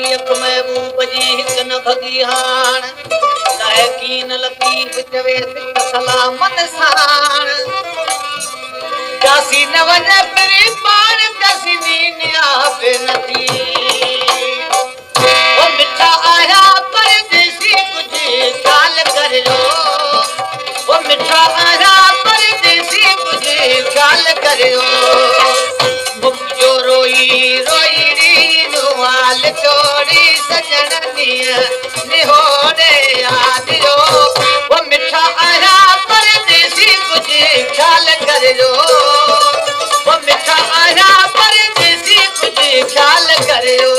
अख महबूब जी हिक न भगी हाण लायकीन लतीफ चवे सिक सलामत साण जासी न वञे पिरी पाण जासी नीन आपे नथी ओ मिठा आया परदेसी कुछ ख्याल करियो ओ मिठा आया परदेसी कुछ ख्याल करियो मुझो रोई रोई री नुवाल चोरी सजन निहोरे आदियो वो मिठा आया परदेसी कुछ ख्याल करियो वो मिठा आया परदेसी कुछ ख्याल करियो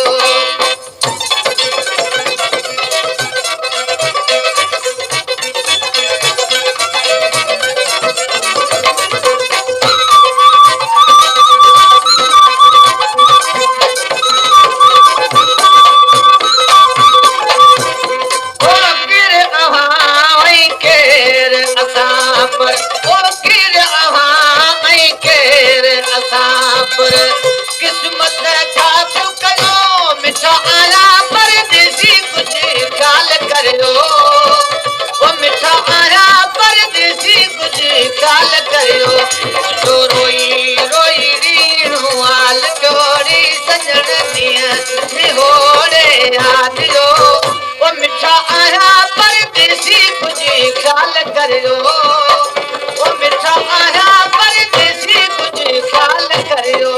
किस्मत छाप कयो मिठा आया परदेसी कुछ ख्याल करियो वो मिठा आया परदेसी कुछ ख्याल करियो जो रोई रोई रीण हाल चोरी सजन निहोरे आदियो वो मिठा आया परदेसी कुछ ख्याल करियो वो मिठा आया परदेसी कुछ ख्याल करियो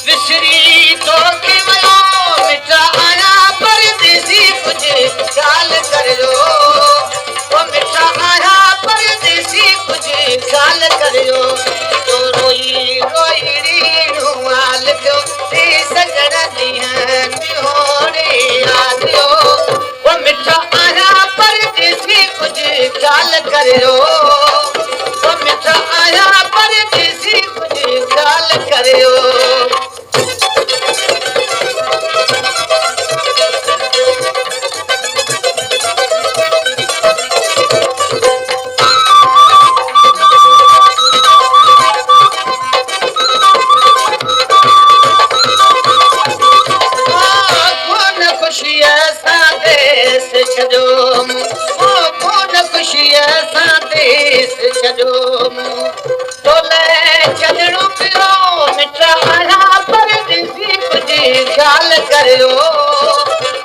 विसरी तो कि वयो मिठा आया परदेसी कुछ ख्याल करियो वो मिठा आया परदेसी कुछ ख्याल करियो जो रोई रोई रीण हाल जो सजन निहोरे आदियो वो मिठा आया परदेसी कुछ ख्याल करियो वो मिठा आया परदेसी कुछ ख्याल करियो ख्याल करियो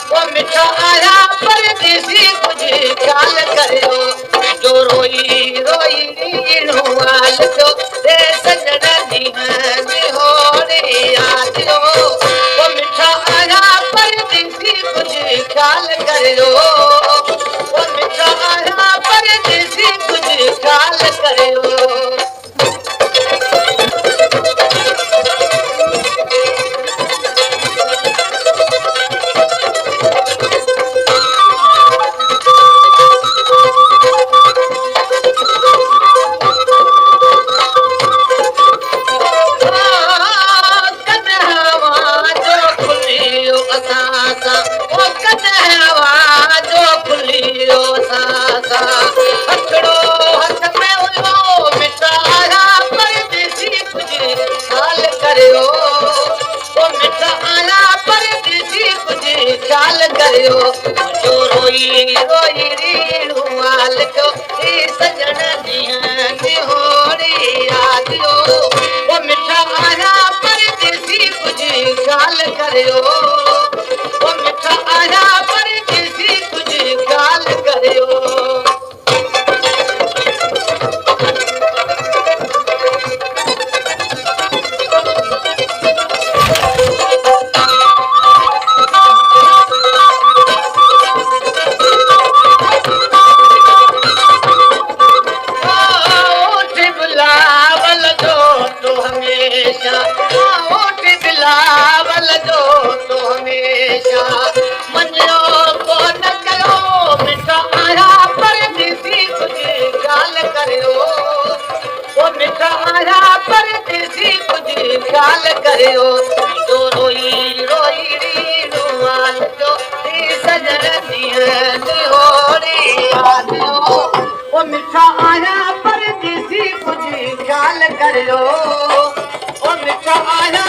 वो मिठा आया परदेसी कुछ ख्याल करियो जो रोई रोई रीण हाल जो सजन निहोरे आदियो वो मिठा आया परदेसी कुछ ख्याल करियो वो मिठा आया परदेसी कुछ ख्याल करियो ख्याल करियो जो रोई रोई रीण हाल जो सजन निहोरे आदियो वो मिठा आया परदेसी कुछ ख्याल करियो वो मिठा आया परदेसी कुछ ख्याल करियो मञो को न कयो मिठा आया करियो जो रोई रोई नुआल जो सजन ॾींहं होड़ी याद ओ मिठा आया परदेसी कुझु ख़्याल करियो ओ मिठा आया